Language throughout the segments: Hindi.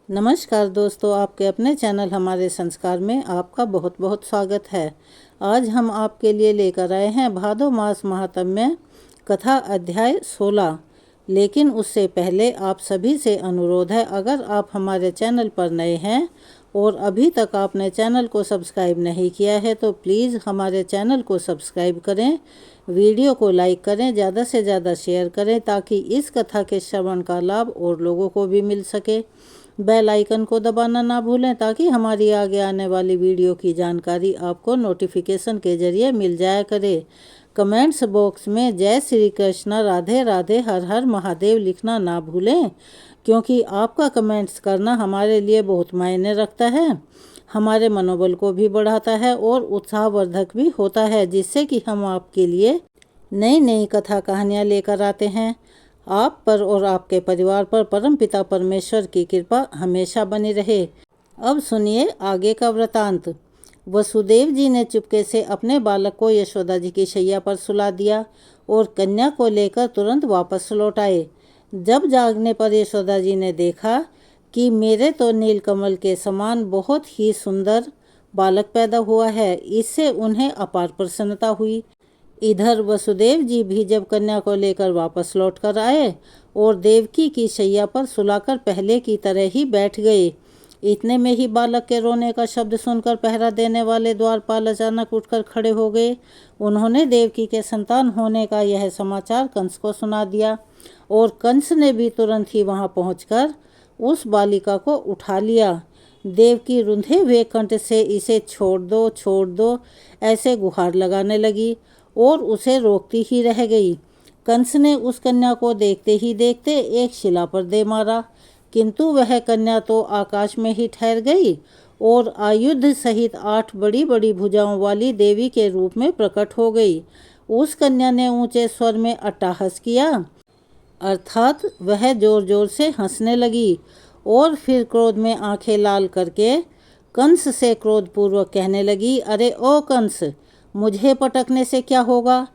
नमस्कार दोस्तों, आपके अपने चैनल हमारे संस्कार में आपका बहुत बहुत स्वागत है। आज हम आपके लिए लेकर आए हैं भादो मास महात्म्य कथा अध्याय 16। लेकिन उससे पहले आप सभी से अनुरोध है, अगर आप हमारे चैनल पर नए हैं और अभी तक आपने चैनल को सब्सक्राइब नहीं किया है तो प्लीज़ हमारे चैनल को सब्सक्राइब करें, वीडियो को लाइक करें, ज़्यादा से ज़्यादा शेयर करें ताकि इस कथा के श्रवण का लाभ और लोगों को भी मिल सके। बेल आइकन को दबाना ना भूलें ताकि हमारी आगे आने वाली वीडियो की जानकारी आपको नोटिफिकेशन के जरिए मिल जाया करे। कमेंट्स बॉक्स में जय श्री कृष्ण, राधे राधे, हर हर महादेव लिखना ना भूलें, क्योंकि आपका कमेंट्स करना हमारे लिए बहुत मायने रखता है, हमारे मनोबल को भी बढ़ाता है और उत्साहवर्धक भी होता है, जिससे कि हम आपके लिए नई नई कथा कहानियाँ लेकर आते हैं। आप पर और आपके परिवार पर परमपिता परमेश्वर की कृपा हमेशा बनी रहे। अब सुनिए आगे का वृतांत। वसुदेव जी ने चुपके से अपने बालक को यशोदा जी की शैया पर सुला दिया और कन्या को लेकर तुरंत वापस लौट आए। जब जागने पर यशोदा जी ने देखा कि मेरे तो नीलकमल के समान बहुत ही सुंदर बालक पैदा हुआ है, इससे उन्हें अपार प्रसन्नता हुई। इधर वसुदेव जी भी जब कन्या को लेकर वापस लौट कर आए और देवकी की शैया पर सुलाकर पहले की तरह ही बैठ गए। इतने में ही बालक के रोने का शब्द सुनकर पहरा देने वाले द्वारपाल अचानक उठकर खड़े हो गए। उन्होंने देवकी के संतान होने का यह समाचार कंस को सुना दिया और कंस ने भी तुरंत ही वहां पहुंचकर उस बालिका को उठा लिया। देवकी रुंधे हुए कंठ से इसे छोड़ दो ऐसे गुहार लगाने लगी और उसे रोकती ही रह गई। कंस ने उस कन्या को देखते ही देखते एक शिला पर दे मारा, किंतु वह कन्या तो आकाश में ही ठहर गई और आयुध सहित 8 बड़ी बड़ी भुजाओं वाली देवी के रूप में प्रकट हो गई। उस कन्या ने ऊंचे स्वर में अट्टहास किया, अर्थात वह जोर जोर से हंसने लगी और फिर क्रोध में आंखें लाल करके कंस से क्रोधपूर्वक कहने लगी, अरे ओ कंस, मुझे पटकने से क्या होगा?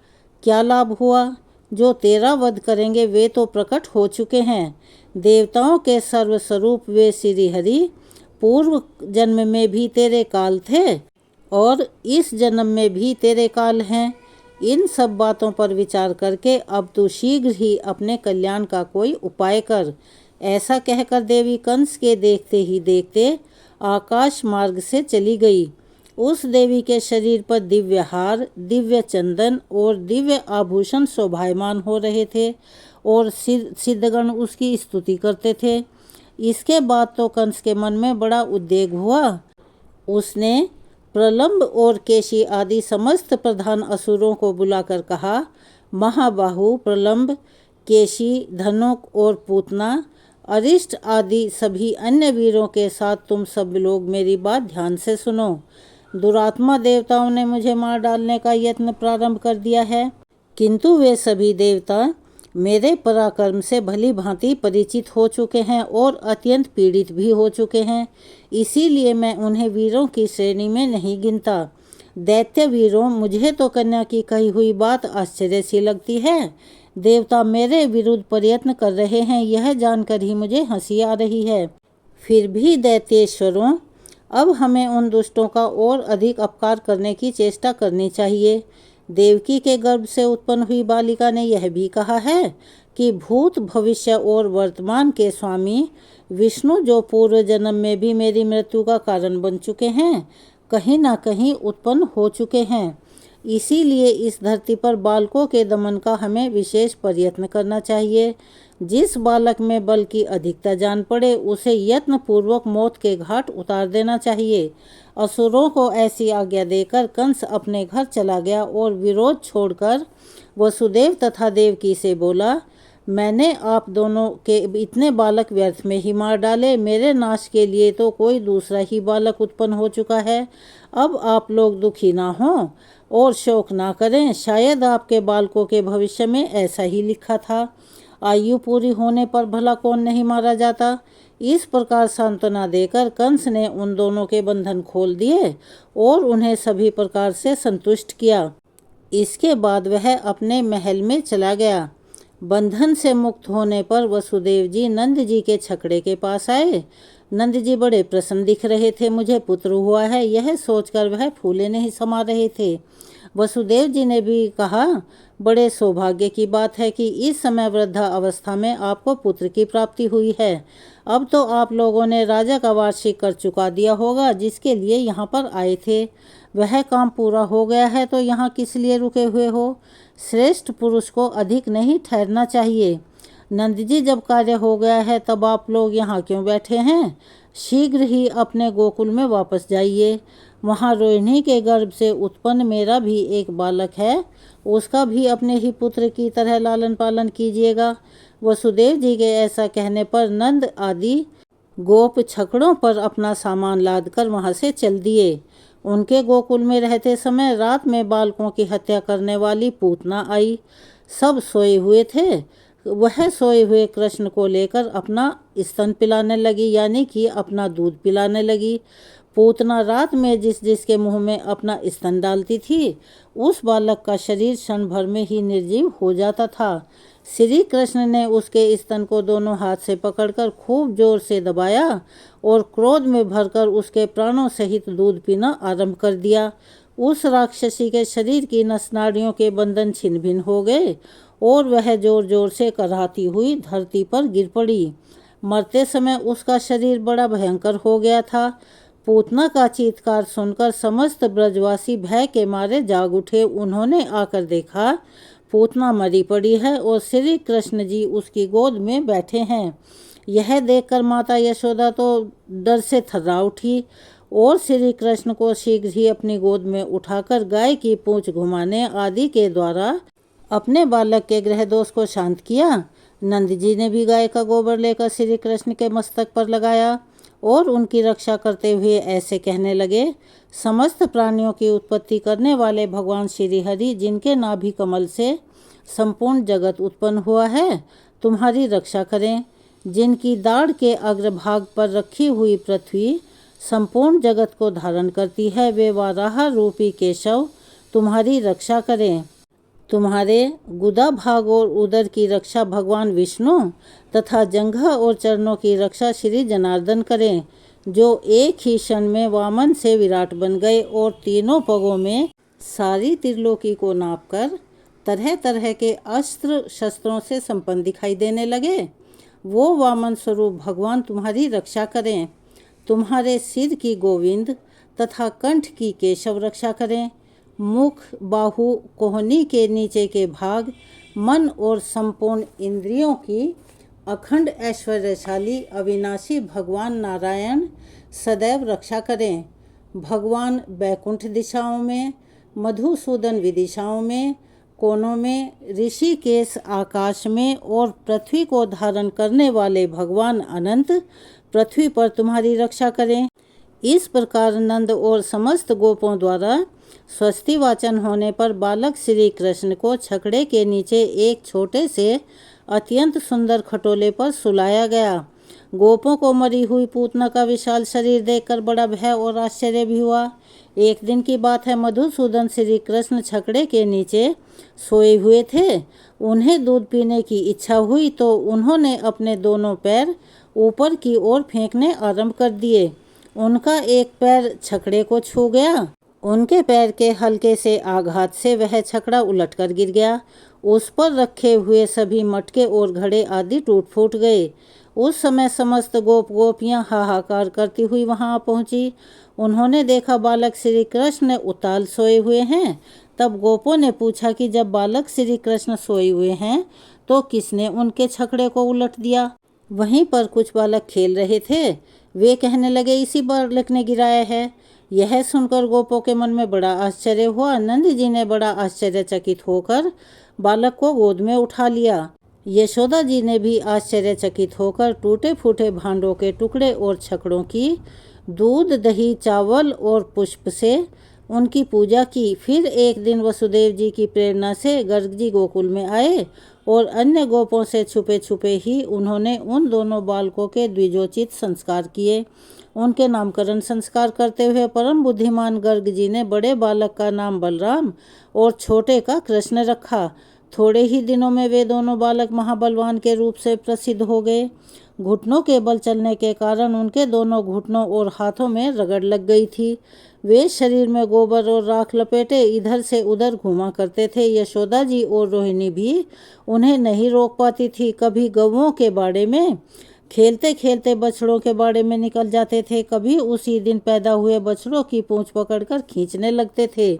क्या लाभ हुआ? जो तेरा वध करेंगे वे तो प्रकट हो चुके हैं। देवताओं के सर्वस्वरूप वे श्री हरि पूर्व जन्म में भी तेरे काल थे और इस जन्म में भी तेरे काल हैं। इन सब बातों पर विचार करके अब तू शीघ्र ही अपने कल्याण का कोई उपाय कर। ऐसा कहकर देवी कंस के देखते ही देखते आकाश मार्ग से चली गई। उस देवी के शरीर पर दिव्य हार, दिव्य चंदन और दिव्य आभूषण शोभायमान हो रहे थे और सिद्धगण उसकी स्तुति करते थे। इसके बाद तो कंस के मन में बड़ा उद्वेग हुआ। उसने प्रलंब और केशी आदि समस्त प्रधान असुरों को बुलाकर कहा, महाबाहु प्रलंब, केशी, धनुक और पूतना, अरिष्ट आदि सभी अन्य वीरों के साथ तुम सब लोग मेरी बात ध्यान से सुनो। दुरात्मा देवताओं ने मुझे मार डालने का यत्न प्रारंभ कर दिया है, किंतु वे सभी देवता मेरे पराक्रम से भली भांति परिचित हो चुके हैं और अत्यंत पीड़ित भी हो चुके हैं। इसीलिए मैं उन्हें वीरों की श्रेणी में नहीं गिनता। दैत्य वीरों, मुझे तो कन्या की कही हुई बात आश्चर्य सी लगती है। देवता मेरे विरुद्ध प्रयत्न कर रहे हैं, यह जानकर ही मुझे हंसी आ रही है। फिर भी दैत्येश्वरों, अब हमें उन दुष्टों का और अधिक अपकार करने की चेष्टा करनी चाहिए। देवकी के गर्भ से उत्पन्न हुई बालिका ने यह भी कहा है कि भूत, भविष्य और वर्तमान के स्वामी विष्णु, जो पूर्व जन्म में भी मेरी मृत्यु का कारण बन चुके हैं, कहीं ना कहीं उत्पन्न हो चुके हैं। इसीलिए इस धरती पर बालकों के दमन का हमें विशेष प्रयत्न करना चाहिए। जिस बालक में बल की अधिकता जान पड़े उसे यत्न पूर्वक मौत के घाट उतार देना चाहिए। असुरों को ऐसी आज्ञा देकर कंस अपने घर चला गया और विरोध छोड़कर वसुदेव तथा देवकी से बोला, मैंने आप दोनों के इतने बालक व्यर्थ में ही मार डाले। मेरे नाश के लिए तो कोई दूसरा ही बालक उत्पन्न हो चुका है। अब आप लोग दुखी ना हों और शोक ना करें। शायद आपके बालकों के भविष्य में ऐसा ही लिखा था। आयु पूरी होने पर भला कौन नहीं मारा जाता। इस प्रकार सांत्वना देकर कंस ने उन दोनों के बंधन खोल दिए और उन्हें सभी प्रकार से संतुष्ट किया। इसके बाद वह अपने महल में चला गया। बंधन से मुक्त होने पर वसुदेव जी नंद जी के छकड़े के पास आए। नंद जी बड़े प्रसन्न दिख रहे थे। मुझे पुत्र हुआ है, यह सोचकर वह फूले नहीं समा रहे थे। वसुदेव जी ने भी कहा, बड़े सौभाग्य की बात है कि इस समय वृद्धा अवस्था में आपको पुत्र की प्राप्ति हुई है। अब तो आप लोगों ने राजा का वार्षिक कर चुका दिया होगा जिसके लिए यहाँ पर आए थे। वह काम पूरा हो गया है तो यहाँ किस लिए रुके हुए हो? श्रेष्ठ पुरुष को अधिक नहीं ठहरना चाहिए। नंद जी, जब कार्य हो गया है तब आप लोग यहाँ क्यों बैठे हैं? शीघ्र ही अपने गोकुल में वापस जाइए। वहाँ रोहिणी के गर्भ से उत्पन्न मेरा भी एक बालक है, उसका भी अपने ही पुत्र की तरह लालन पालन कीजिएगा। वसुदेव जी के ऐसा कहने पर नंद आदि गोप छकड़ों पर अपना सामान लादकर वहाँ से चल दिए। उनके गोकुल में रहते समय रात में बालकों की हत्या करने वाली पूतना आई। सब सोए हुए थे। वह सोए हुए कृष्ण को लेकर अपना स्तन पिलाने लगी, यानी कि अपना दूध पिलाने लगी। पूतना रात में जिस जिसके मुंह में अपना स्तन डालती थी उस बालक का शरीर क्षण भर में ही निर्जीव हो जाता था। श्री कृष्ण ने उसके स्तन को दोनों हाथ से पकड़कर खूब जोर से दबाया और क्रोध में भरकर उसके प्राणों सहित दूध पीना आरंभ कर दिया। उस राक्षसी के शरीर की नस नाड़ियों के बंधन छिन्न भिन्न हो गए और वह जोर जोर से कराहती हुई धरती पर गिर पड़ी। मरते समय उसका शरीर बड़ा भयंकर हो गया था। पूतना का चीत्कार सुनकर समस्त ब्रजवासी भय के मारे जाग उठे। उन्होंने आकर देखा पूतना मरी पड़ी है और श्री कृष्ण जी उसकी गोद में बैठे हैं। यह देखकर माता यशोदा तो डर से थर्रा उठी और श्री कृष्ण को शीघ्र ही अपनी गोद में उठाकर गाय की पूंछ घुमाने आदि के द्वारा अपने बालक के ग्रह दोष को शांत किया। नंद जी ने भी गाय का गोबर लेकर श्री कृष्ण के मस्तक पर लगाया और उनकी रक्षा करते हुए ऐसे कहने लगे, समस्त प्राणियों की उत्पत्ति करने वाले भगवान श्री हरि, जिनके नाभि कमल से संपूर्ण जगत उत्पन्न हुआ है, तुम्हारी रक्षा करें। जिनकी दाढ़ के अग्रभाग पर रखी हुई पृथ्वी संपूर्ण जगत को धारण करती है, वे वाराह रूपी केशव तुम्हारी रक्षा करें। तुम्हारे गुदा भाग और उदर की रक्षा भगवान विष्णु तथा जंघा और चरणों की रक्षा श्री जनार्दन करें, जो एक ही क्षण में वामन से विराट बन गए और तीनों पगों में सारी त्रिलोकी को नापकर तरह तरह के अस्त्र शस्त्रों से संपन्न दिखाई देने लगे। वो वामन स्वरूप भगवान तुम्हारी रक्षा करें। तुम्हारे सिर की गोविंद तथा कंठ की केशव रक्षा करें। मुख, बाहु, कोहनी के नीचे के भाग, मन और संपूर्ण इंद्रियों की अखंड ऐश्वर्यशाली अविनाशी भगवान नारायण सदैव रक्षा करें। भगवान बैकुंठ दिशाओं में, मधुसूदन विदिशाओं में, कोनों में, ऋषिकेश आकाश में और पृथ्वी को धारण करने वाले भगवान अनंत पृथ्वी पर तुम्हारी रक्षा करें। इस प्रकार नंद और समस्त गोपों द्वारा स्वस्ति वाचन होने पर बालक श्री कृष्ण को छकड़े के नीचे एक छोटे से अत्यंत सुंदर खटोले पर सुलाया गया। गोपों को मरी हुई पूतना का विशाल शरीर देखकर बड़ा भय और आश्चर्य भी हुआ। एक दिन की बात है, मधुसूदन श्री कृष्ण छकड़े के नीचे सोए हुए थे। उन्हें दूध पीने की इच्छा हुई तो उन्होंने अपने दोनों पैर ऊपर की ओर फेंकने आरंभ कर दिए। उनका एक पैर छकड़े को छू गया। उनके पैर के हल्के से आघात से वह छकड़ा उलटकर गिर गया। उस पर रखे हुए सभी मटके और घड़े आदि टूट फूट गए। उस समय समस्त गोप गोपियां हाहाकार करती हुई वहां पहुंची। उन्होंने देखा बालक श्री कृष्ण उताल सोए हुए हैं। तब गोपों ने पूछा कि जब बालक श्री कृष्ण सोए हुए हैं तो किसने उनके छकड़े को उलट दिया? वहीं पर कुछ बालक खेल रहे थे। वे कहने लगे, इसी बालक ने गिराया है। यह सुनकर गोपों के मन में बड़ा आश्चर्य हुआ। नंद जी ने बड़ा आश्चर्यचकित होकर बालक को गोद में उठा लिया। यशोदा जी ने भी आश्चर्यचकित होकर टूटे फूटे भांडों के टुकड़े और छकड़ों की दूध, दही, चावल और पुष्प से उनकी पूजा की। फिर एक दिन वसुदेव जी की प्रेरणा से गर्ग जी गोकुल में आए और अन्य गोपों से छुपे छुपे ही उन्होंने उन दोनों बालकों के द्विजोचित संस्कार किए। उनके नामकरण संस्कार करते हुए परम बुद्धिमान गर्ग जी ने बड़े बालक का नाम बलराम और छोटे का कृष्ण रखा। थोड़े ही दिनों में वे दोनों बालक महाबलवान के रूप से प्रसिद्ध हो गए। घुटनों के बल चलने के कारण उनके दोनों घुटनों और हाथों में रगड़ लग गई थी। वे शरीर में गोबर और राख लपेटे इधर से उधर घूमा करते थे। यशोदा जी और रोहिणी भी उन्हें नहीं रोक पाती थी। कभी गौओं के बाड़े में खेलते खेलते बछड़ों के बाड़े में निकल जाते थे, कभी उसी दिन पैदा हुए बछड़ों की पूंछ पकड़कर खींचने लगते थे।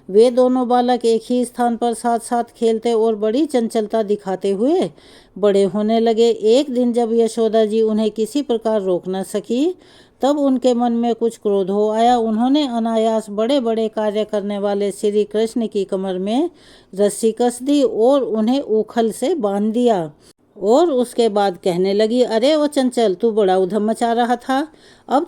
वे दोनों बालक एक ही स्थान पर साथ साथ खेलते और बड़ी चंचलता दिखाते हुए बड़े होने लगे। एक दिन जब यशोदा जी उन्हें किसी प्रकार रोक न सकी, तब उनके मन में कुछ क्रोध हो आया। उन्होंने अनायास बड़े बड़े कार्य करने वाले श्री कृष्ण की कमर में रस्सी कस दी और उन्हें उखल से बांध दिया और उसके बाद कहने लगी, अरे वो चंचल, तू बड़ा उधम मचा रहा था, अब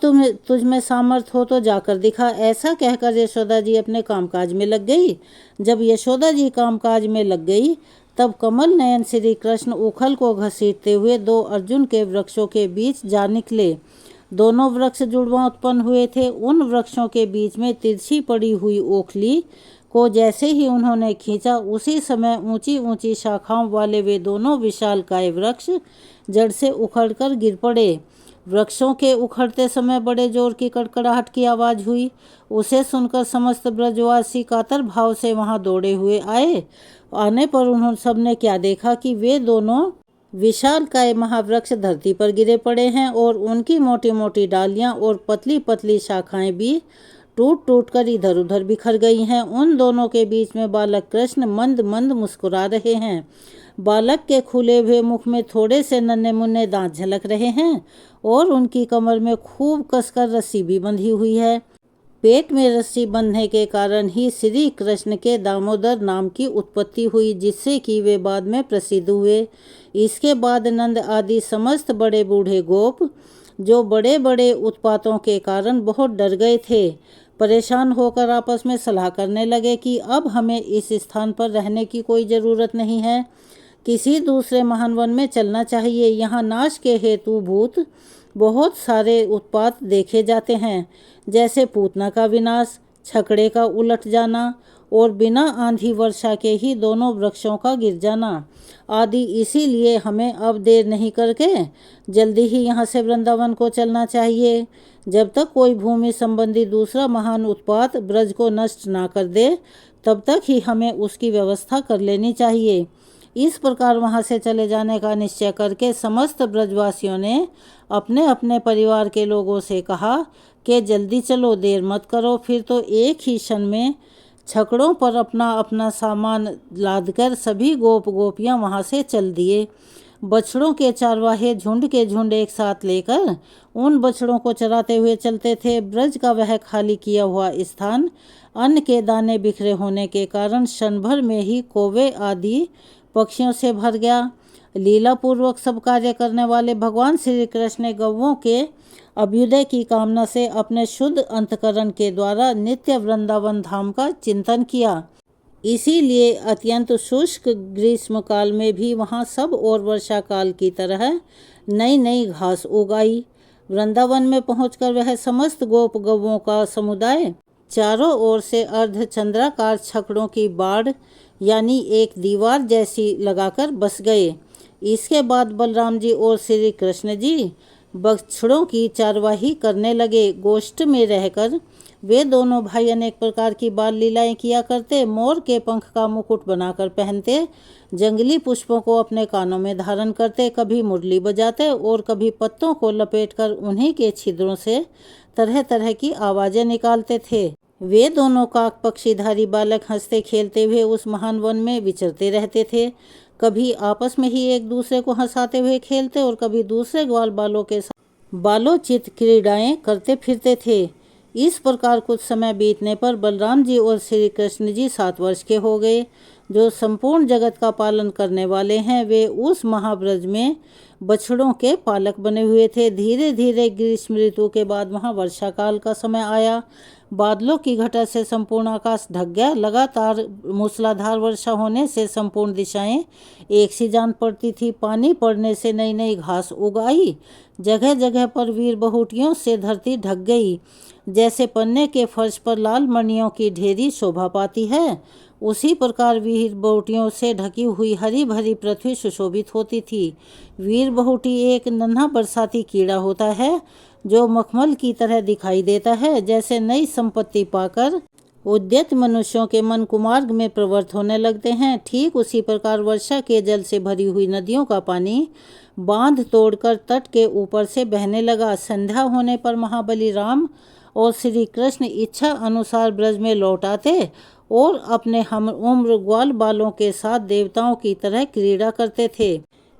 तुझ में सामर्थ हो तो जाकर दिखा। ऐसा कहकर यशोदा जी अपने कामकाज में लग गई। जब यशोदा जी कामकाज में लग गई, तब कमल नयन श्री कृष्ण उखल को घसीटते हुए 2 अर्जुन के वृक्षों के बीच जा निकले। दोनों वृक्ष जुड़वा उत्पन्न हुए थे। उन वृक्षों के बीच में तिरछी पड़ी हुई ओखली को जैसे ही उन्होंने खींचा, उसी समय ऊंची ऊंची शाखाओं वाले वे दोनों विशालकाय वृक्ष जड़ से उखड़कर गिर पड़े। वृक्षों के उखड़ते समय बड़े जोर की कड़कड़ाहट की आवाज़ हुई। उसे सुनकर समस्त ब्रजवासी कातर भाव से वहां दौड़े हुए आने पर उन्होंने सबने क्या देखा कि वे दोनों विशालकाय महावृक्ष धरती पर गिरे पड़े हैं और उनकी मोटी मोटी डालियां और पतली पतली शाखाएं भी टूट टूट कर इधर उधर बिखर गई हैं। उन दोनों के बीच में बालक कृष्ण मंद मंद मुस्कुरा रहे हैं। बालक के खुले हुए मुख में थोड़े से नन्हे मुन्ने दांत झलक रहे हैं और उनकी कमर में खूब कसकर रस्सी भी बंधी हुई है। पेट में रस्सी बंधने के कारण ही श्री कृष्ण के दामोदर नाम की उत्पत्ति हुई, जिससे कि वे बाद में प्रसिद्ध हुए। इसके बाद नंद आदि समस्त बड़े बूढ़े गोप, जो बड़े बड़े उत्पातों के कारण बहुत डर गए थे, परेशान होकर आपस में सलाह करने लगे कि अब हमें इस स्थान पर रहने की कोई ज़रूरत नहीं है, किसी दूसरे महान वन में चलना चाहिए। यहाँ नाश के हेतुभूत बहुत सारे उत्पात देखे जाते हैं, जैसे पूतना का विनाश, छकड़े का उलट जाना और बिना आंधी वर्षा के ही दोनों वृक्षों का गिर जाना आदि। इसीलिए हमें अब देर नहीं करके जल्दी ही यहाँ से वृंदावन को चलना चाहिए। जब तक कोई भूमि संबंधी दूसरा महान उत्पात ब्रज को नष्ट ना कर दे, तब तक ही हमें उसकी व्यवस्था कर लेनी चाहिए। इस प्रकार वहाँ से चले जाने का निश्चय करके समस्त ब्रजवासियों ने अपने अपने परिवार के लोगों से कहा कि जल्दी चलो, देर मत करो। फिर तो एक ही क्षण में छकड़ों पर अपना अपना सामान लादकर सभी गोप गोपियाँ वहाँ से चल दिए। बछड़ों के चारवाहे झुंड के झुंड एक साथ लेकर उन बछड़ों को चराते हुए चलते थे। ब्रज का वह खाली किया हुआ स्थान अन्न के दाने बिखरे होने के कारण क्षण भर में ही कौवे आदि पक्षियों से भर गया। लीलापूर्वक सब कार्य करने वाले भगवान श्री कृष्ण ने गौओं के अभ्युदय की कामना से अपने शुद्ध अंतकरण के द्वारा नित्य वृंदावन धाम का चिंतन किया। इसीलिए अत्यंत शुष्क ग्रीष्म काल में भी वहाँ सब और वर्षा काल की तरह नई नई घास उगाई। वृंदावन में पहुंचकर वह समस्त गोप गौओं का समुदाय चारों ओर से अर्धचंद्राकार छकड़ों की बाड़ यानी एक दीवार जैसी लगाकर बस गए। इसके बाद बलराम जी और श्री कृष्ण जी बछड़ों की चारवाही करने लगे। गोष्ठ में रहकर वे दोनों भाई अनेक प्रकार की बाल लीलाएं किया करते। मोर के पंख का मुकुट बनाकर पहनते, जंगली पुष्पों को अपने कानों में धारण करते, कभी मुरली बजाते और कभी पत्तों को लपेटकर उन्हीं के छिद्रों से तरह तरह की आवाजें निकालते थे। वे दोनों काक पक्षीधारी बालक हंसते खेलते हुए उस महान वन में विचरते रहते थे। कभी आपस में ही एक दूसरे को हंसाते हुए खेलते और कभी दूसरे ग्वाल बालों के साथ बालोचित क्रीड़ाएं करते फिरते थे। इस प्रकार कुछ समय बीतने पर बलराम जी और श्री कृष्ण जी 7 वर्ष के हो गए। जो संपूर्ण जगत का पालन करने वाले हैं, वे उस महाब्रज में बछड़ों के पालक बने हुए थे। धीरे धीरे ग्रीष्म ऋतु के बाद वहाँ वर्षा काल का समय आया। बादलों की घटा से संपूर्ण आकाश ढक गया। लगातार मूसलाधार वर्षा होने से संपूर्ण दिशाएं एक सी जान पड़ती थी। पानी पड़ने से नई नई घास उगाई। जगह जगह पर वीर बहुटियों से धरती ढक गई। जैसे पन्ने के फर्श पर लाल मणियों की ढेरी शोभा पाती है, उसी प्रकार वीर बहुटियों से ढकी हुई हरी भरी पृथ्वी सुशोभित होती थी। वीर बहुटी एक नन्हा बरसाती कीड़ा होता है जो मखमल की तरह दिखाई देता है। जैसे नई संपत्ति पाकर उद्यत मनुष्यों के मन कुमार्ग में प्रवृत्त होने लगते हैं, ठीक उसी प्रकार वर्षा के जल से भरी हुई नदियों का पानी बांध तोड़कर तट के ऊपर से बहने लगा। संध्या होने पर महाबली राम और श्री कृष्ण इच्छा अनुसार ब्रज में लौट आते और अपने हम उम्र ग्वाल बालों के साथ देवताओं की तरह क्रीड़ा करते थे।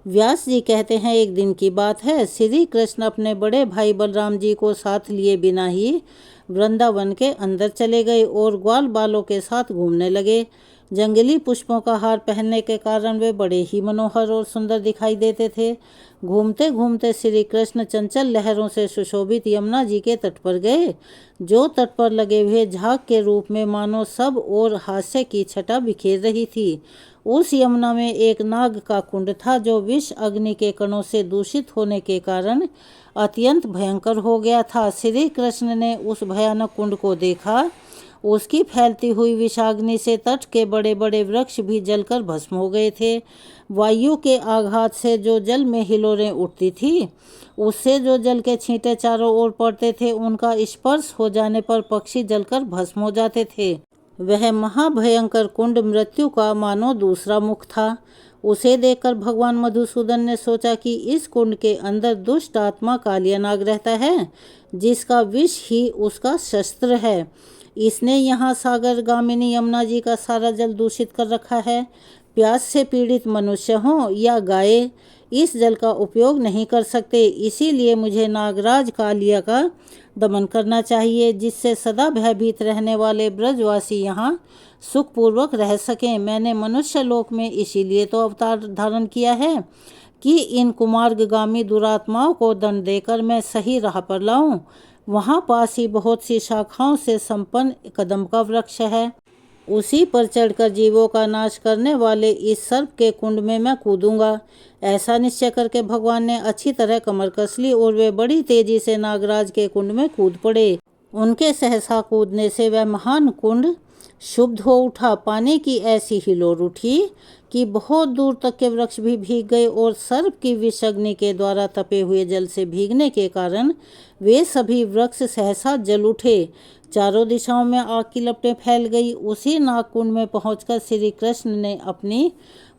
व्यास जी कहते हैं, एक दिन की बात है, श्री कृष्ण अपने बड़े भाई बलराम जी को साथ लिए बिना ही वृंदावन के अंदर चले गए और ग्वाल बालों के साथ घूमने लगे। जंगली पुष्पों का हार पहनने के कारण वे बड़े ही मनोहर और सुंदर दिखाई देते थे। घूमते घूमते श्री कृष्ण चंचल लहरों से सुशोभित यमुना जी के तट पर गए, जो तट पर लगे हुए झाग के रूप में मानो सब और हास्य की छटा बिखेर रही थी। उस यमुना में एक नाग का कुंड था जो विष अग्नि के कणों से दूषित होने के कारण अत्यंत भयंकर हो गया था। श्री कृष्ण ने उस भयानक कुंड को देखा। उसकी फैलती हुई विषाग्नि से तट के बड़े बड़े वृक्ष भी जलकर भस्म हो गए थे। वायु के आघात से जो जल में हिलोरें उठती थी, उससे जो जल के छींटे चारों ओर पड़ते थे, उनका स्पर्श हो जाने पर पक्षी जलकर भस्म हो जाते थे। वह महाभयंकर कुंड मृत्यु का मानो दूसरा मुख था। उसे देखकर भगवान मधुसूदन ने सोचा कि इस कुंड के अंदर दुष्ट आत्मा कालियानाग रहता है, जिसका विष ही उसका शस्त्र है। इसने यहाँ सागर गामिनी यमुना जी का सारा जल दूषित कर रखा है। प्यास से पीड़ित मनुष्य हों या गाय इस जल का उपयोग नहीं कर सकते। इसीलिए मुझे नागराज कालिया का दमन करना चाहिए, जिससे सदा भयभीत रहने वाले ब्रजवासी यहाँ सुखपूर्वक रह सकें। मैंने मनुष्य लोक में इसीलिए तो अवतार धारण किया है कि इन कुमार्गगामी दुरात्माओं को दंड देकर मैं सही राह पर लाऊं। वहाँ पास ही बहुत सी शाखाओं से संपन्न कदम का वृक्ष है, उसी पर चढ़कर जीवों का नाश करने वाले इस सर्प के कुंड में मैं कूदूंगा। ऐसा निश्चय करके भगवान ने अच्छी तरह कमर कस ली और वे बड़ी तेजी से नागराज के कुंड में कूद पड़े। उनके सहसा कूदने से वह महान कुंड शुद्ध हो उठा। पानी की ऐसी हिलोर उठी कि बहुत दूर तक के वृक्ष भी भीग गए और सर्प की विषअग्नि के द्वारा तपे हुए जल से भीगने के कारण वे सभी वृक्ष सहसा जल उठे। चारों दिशाओं में आग की लपटें फैल गई। उसी नागकुंड में पहुंचकर श्री कृष्ण ने अपनी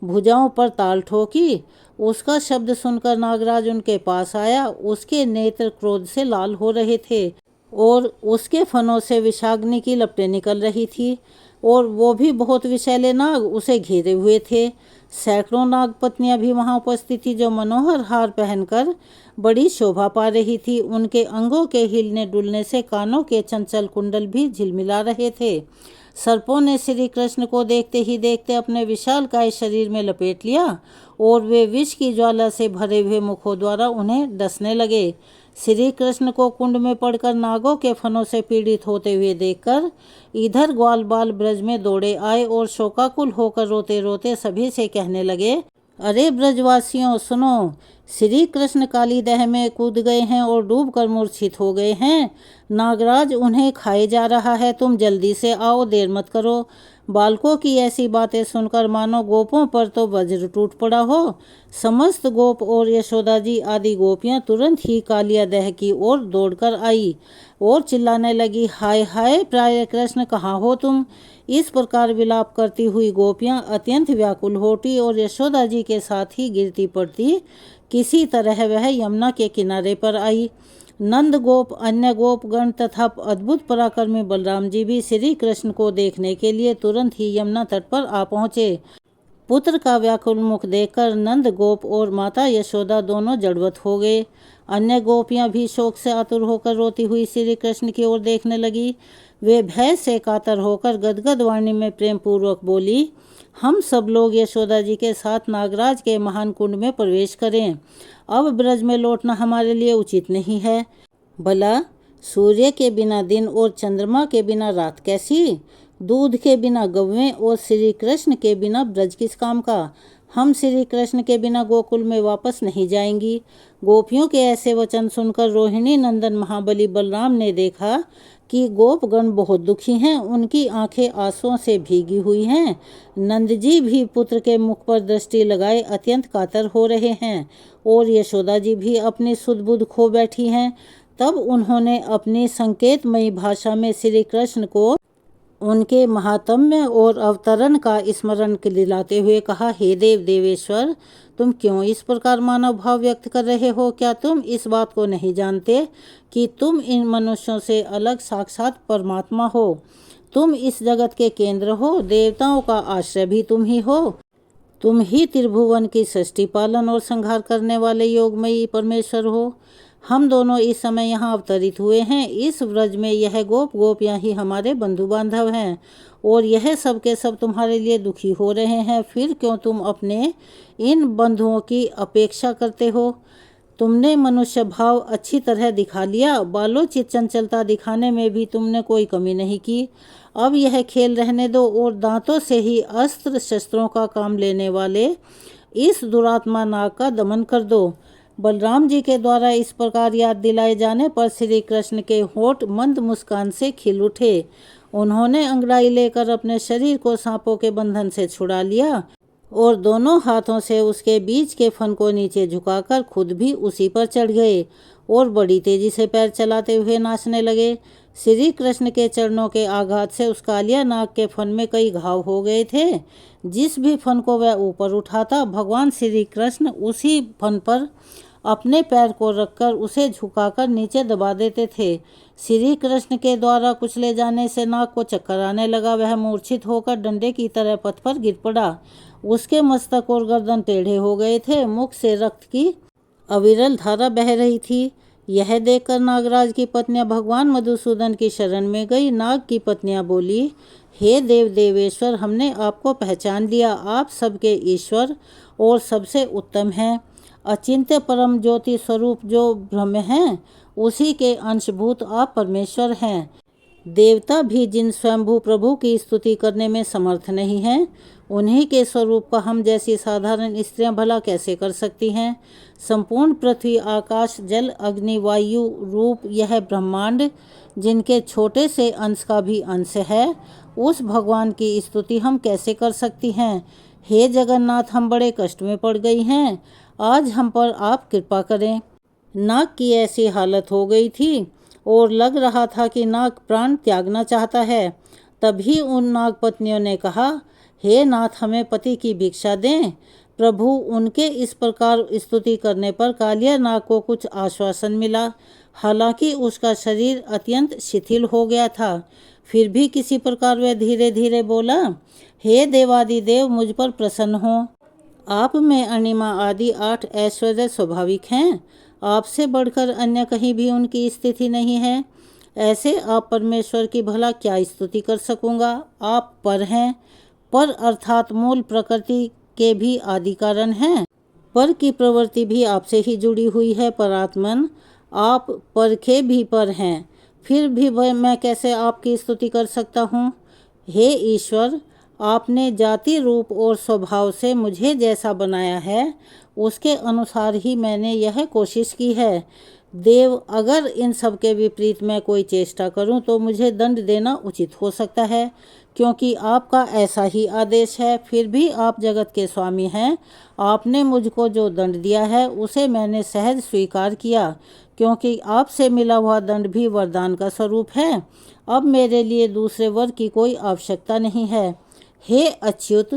भुजाओं पर ताल ठोकी। उसका शब्द सुनकर नागराज उनके पास आया। उसके नेत्र क्रोध से लाल हो रहे थे और उसके फनों से विषाग्नि की लपटें निकल रही थी और वो भी बहुत विषैले नाग उसे घेरे हुए थे। सैकड़ों नाग पत्नियां भी वहां उपस्थित थी, जो मनोहर हार पहनकर बड़ी शोभा पा रही थी। उनके अंगों के हिलने डुलने से कानों के चंचल कुंडल भी झिलमिला रहे थे। सर्पों ने श्री कृष्ण को देखते ही देखते अपने विशालकाय शरीर में लपेट लिया और वे विष की ज्वाला से भरे हुए मुखों द्वारा उन्हें डसने लगे। श्री कृष्ण को कुंड में पड़कर नागों के फनों से पीड़ित होते हुए देखकर इधर ग्वाल बाल ब्रज में दौड़े आए और शोकाकुल होकर रोते रोते सभी से कहने लगे, अरे ब्रजवासियों सुनो, श्री कृष्ण काली दह में कूद गए हैं और डूबकर मूर्छित हो गए हैं। नागराज उन्हें खाए जा रहा है, तुम जल्दी से आओ, देर मत करो। बालकों की ऐसी बातें सुनकर मानो गोपों पर तो वज्र टूट पड़ा हो। समस्त गोप और यशोदा जी आदि गोपियां तुरंत ही कालिया दह की ओर दौड़कर आई और चिल्लाने लगी, हाय हाय प्राय कृष्ण, कहाँ हो तुम। इस प्रकार विलाप करती हुई गोपियां अत्यंत व्याकुल होती और यशोदा जी के साथ ही गिरती पड़ती किसी तरह वह यमुना के किनारे पर आई। नंद गोप, अन्य गोप गण तथा अद्भुत पराक्रमी बलराम जी भी श्री कृष्ण को देखने के लिए तुरंत ही यमुना तट पर आ पहुँचे। पुत्र का व्याकुल मुख देखकर नंद गोप और माता यशोदा दोनों जड़वत हो गए। अन्य गोपियां भी शोक से आतुर होकर रोती हुई श्री कृष्ण की ओर देखने लगी। वे भय से कातर होकर गदगद वाणी में प्रेम पूर्वक बोली, हम सब लोग यशोदा जी के साथ नागराज के महान कुंड में प्रवेश करें। अब ब्रज में लौटना हमारे लिए उचित नहीं है। भला सूर्य के बिना दिन और चंद्रमा के बिना रात कैसी? दूध के बिना गौवें और श्री कृष्ण के बिना ब्रज किस काम का? हम श्री कृष्ण के बिना गोकुल में वापस नहीं जाएंगी। गोपियों के ऐसे वचन सुनकर रोहिणी नंदन महाबली बलराम ने देखा कि गोपगण बहुत दुखी हैं, उनकी आंखें आंसुओं से भीगी हुई हैं। नंद जी भी पुत्र के मुख पर दृष्टि लगाए अत्यंत कातर हो रहे हैं और यशोदा जी भी अपनी सुध बुध खो बैठी हैं। तब उन्होंने अपनी संकेतमयी भाषा में श्री कृष्ण को उनके महात्म्य और अवतरण का स्मरण दिलाते हुए कहा, हे देव देवेश्वर, तुम क्यों इस प्रकार मानव भाव व्यक्त कर रहे हो? क्या तुम इस बात को नहीं जानते कि तुम इन मनुष्यों से अलग साक्षात परमात्मा हो? तुम इस जगत के केंद्र हो, देवताओं का आश्रय भी तुम ही हो। तुम ही त्रिभुवन की सृष्टि पालन और संहार करने वाले योगमयी परमेश्वर हो। हम दोनों इस समय यहाँ अवतरित हुए हैं। इस व्रज में यह गोपियाँ ही हमारे बंधु बांधव हैं और यह सब के सब तुम्हारे लिए दुखी हो रहे हैं। फिर क्यों तुम अपने इन बंधुओं की अपेक्षा करते हो? तुमने मनुष्य भाव अच्छी तरह दिखा लिया, बालोचित चंचलता दिखाने में भी तुमने कोई कमी नहीं की। अब यह खेल रहने दो और दांतों से ही अस्त्र शस्त्रों का काम लेने वाले इस दुरात्मा नाग का दमन कर दो। बलराम जी के द्वारा इस प्रकार याद दिलाए जाने पर श्री कृष्ण के होंठ मंद मुस्कान से खिल उठे। उन्होंने अंगड़ाई लेकर अपने शरीर को सांपों के बंधन से छुड़ा लिया और दोनों हाथों से उसके बीच के फन को नीचे झुकाकर खुद भी उसी पर चढ़ गए और बड़ी तेजी से पैर चलाते हुए नाचने लगे। श्री कृष्ण के चरणों के आघात से उस कालिया नाग के फन में कई घाव हो गए थे। जिस भी फन को वह ऊपर उठाता, भगवान श्री कृष्ण उसी फन पर अपने पैर को रखकर उसे झुकाकर नीचे दबा देते थे। श्री कृष्ण के द्वारा कुचले जाने से नाग को चक्कर आने लगा। वह मूर्छित होकर डंडे की तरह पथ पर गिर पड़ा। उसके मस्तक और गर्दन टेढ़े हो गए थे। मुख से रक्त की अविरल धारा बह रही थी। यह देखकर नागराज की पत्नियां भगवान मधुसूदन की शरण में गई। नाग की पत्नियां बोली, हे देव देवेश्वर, हमने आपको पहचान लिया। आप सबके ईश्वर और सबसे उत्तम हैं। अचिंत्य परम ज्योति स्वरूप जो ब्रह्म हैं, उसी के अंशभूत आप परमेश्वर हैं। देवता भी जिन स्वयंभू प्रभु की स्तुति करने में समर्थ नहीं हैं, उन्हीं के स्वरूप का हम जैसी साधारण स्त्रियां भला कैसे कर सकती हैं? संपूर्ण पृथ्वी, आकाश, जल, अग्नि, वायु रूप यह ब्रह्मांड, जिनके छोटे से अंश का भी अंश है, उस भगवान की स्तुति हम कैसे कर सकती हैं? हे जगन्नाथ, हम बड़े कष्ट में पड़ गई हैं। आज हम पर आप कृपा करें। नाग की ऐसी हालत हो गई थी और लग रहा था कि नाग प्राण त्यागना चाहता है। तभी उन नाग पत्नियों ने कहा, हे नाथ, हमें पति की भिक्षा दें। प्रभु उनके इस प्रकार स्तुति करने पर कालिया नाग को कुछ आश्वासन मिला। हालांकि उसका शरीर अत्यंत शिथिल हो गया था, फिर भी किसी प्रकार वह धीरे धीरे बोला, हे देवादिदेव, मुझ पर प्रसन्न हो। आप में अणिमा आदि 8 ऐश्वर्य स्वाभाविक हैं। आपसे बढ़कर अन्य कहीं भी उनकी स्थिति नहीं है। ऐसे आप परमेश्वर की भला क्या स्तुति कर सकूँगा? आप पर हैं। पर अर्थात मूल प्रकृति के भी आदि कारण हैं। पर की प्रवृत्ति भी आपसे ही जुड़ी हुई है। परात्मन, आप पर के भी पर हैं। फिर भी मैं कैसे आपकी स्तुति कर सकता हूँ? हे ईश्वर, आपने जाति, रूप और स्वभाव से मुझे जैसा बनाया है, उसके अनुसार ही मैंने यह कोशिश की है। देव, अगर इन सब के विपरीत मैं कोई चेष्टा करूं तो मुझे दंड देना उचित हो सकता है, क्योंकि आपका ऐसा ही आदेश है। फिर भी आप जगत के स्वामी हैं। आपने मुझको जो दंड दिया है उसे मैंने सहज स्वीकार किया, क्योंकि आपसे मिला हुआ दंड भी वरदान का स्वरूप है। अब मेरे लिए दूसरे वर की कोई आवश्यकता नहीं है। हे अच्युत,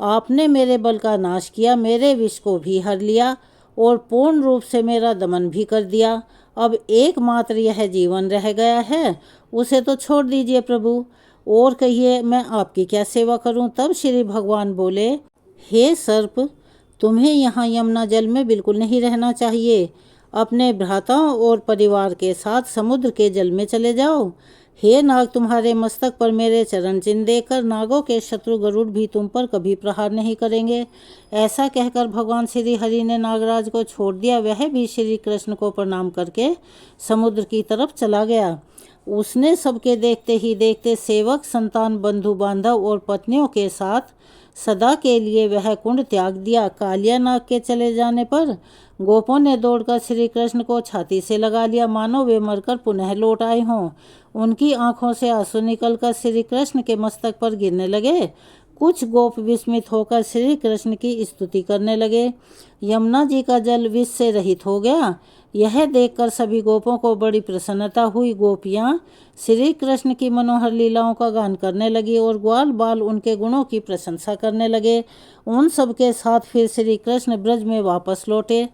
आपने मेरे बल का नाश किया, मेरे विष को भी हर लिया और पूर्ण रूप से मेरा दमन भी कर दिया। अब एकमात्र यह जीवन रह गया है, उसे तो छोड़ दीजिए प्रभु, और कहिए मैं आपकी क्या सेवा करूं? तब श्री भगवान बोले, हे सर्प, तुम्हें यहाँ यमुना जल में बिल्कुल नहीं रहना चाहिए। अपने भ्राताओं और परिवार के साथ समुद्र के जल में चले जाओ। हे नाग, तुम्हारे मस्तक पर मेरे चरण चिन्ह देकर नागों के शत्रु गरुड़ भी तुम पर कभी प्रहार नहीं करेंगे। ऐसा कहकर भगवान श्री हरि ने नागराज को छोड़ दिया। वह भी श्री कृष्ण को प्रणाम करके समुद्र की तरफ चला गया। उसने सबके देखते ही देखते सेवक, संतान, बंधु बांधव और पत्नियों के साथ सदा के लिए वह कुंड त्याग दिया। कालिया नाग के चले जाने पर गोपों ने दौड़कर श्री कृष्ण को छाती से लगा लिया, मानो वे मरकर पुनः लौट आए हों। उनकी आंखों से आंसू निकलकर श्री कृष्ण के मस्तक पर गिरने लगे। कुछ गोप विस्मित होकर श्री कृष्ण की स्तुति करने लगे। यमुना जी का जल विष से रहित हो गया। यह देखकर सभी गोपों को बड़ी प्रसन्नता हुई। गोपियाँ श्री कृष्ण की मनोहर लीलाओं का गान करने लगी और ग्वाल बाल उनके गुणों की प्रशंसा करने लगे। उन सब के साथ फिर श्री कृष्ण ब्रज में वापस लौटे।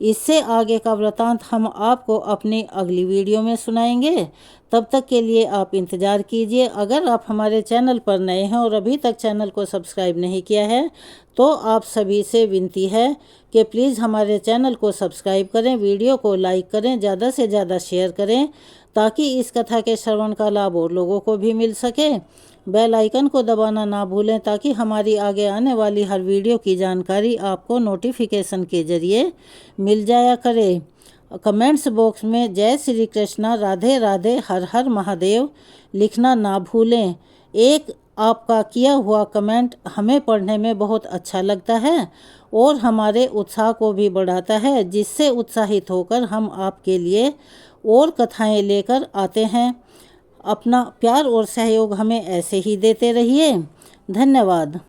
इससे आगे का वृतांत हम आपको अपनी अगली वीडियो में सुनाएंगे। तब तक के लिए आप इंतज़ार कीजिए। अगर आप हमारे चैनल पर नए हैं और अभी तक चैनल को सब्सक्राइब नहीं किया है तो आप सभी से विनती है कि प्लीज़ हमारे चैनल को सब्सक्राइब करें, वीडियो को लाइक करें, ज़्यादा से ज़्यादा शेयर करें ताकि इस कथा के श्रवण का लाभ और लोगों को भी मिल सके। बेल आइकन को दबाना ना भूलें ताकि हमारी आगे आने वाली हर वीडियो की जानकारी आपको नोटिफिकेशन के ज़रिए मिल जाया करे। कमेंट्स बॉक्स में जय श्री कृष्णा, राधे राधे, हर हर महादेव लिखना ना भूलें। एक आपका किया हुआ कमेंट हमें पढ़ने में बहुत अच्छा लगता है और हमारे उत्साह को भी बढ़ाता है, जिससे उत्साहित होकर हम आपके लिए और कथाएं लेकर आते हैं। अपना प्यार और सहयोग हमें ऐसे ही देते रहिए। धन्यवाद।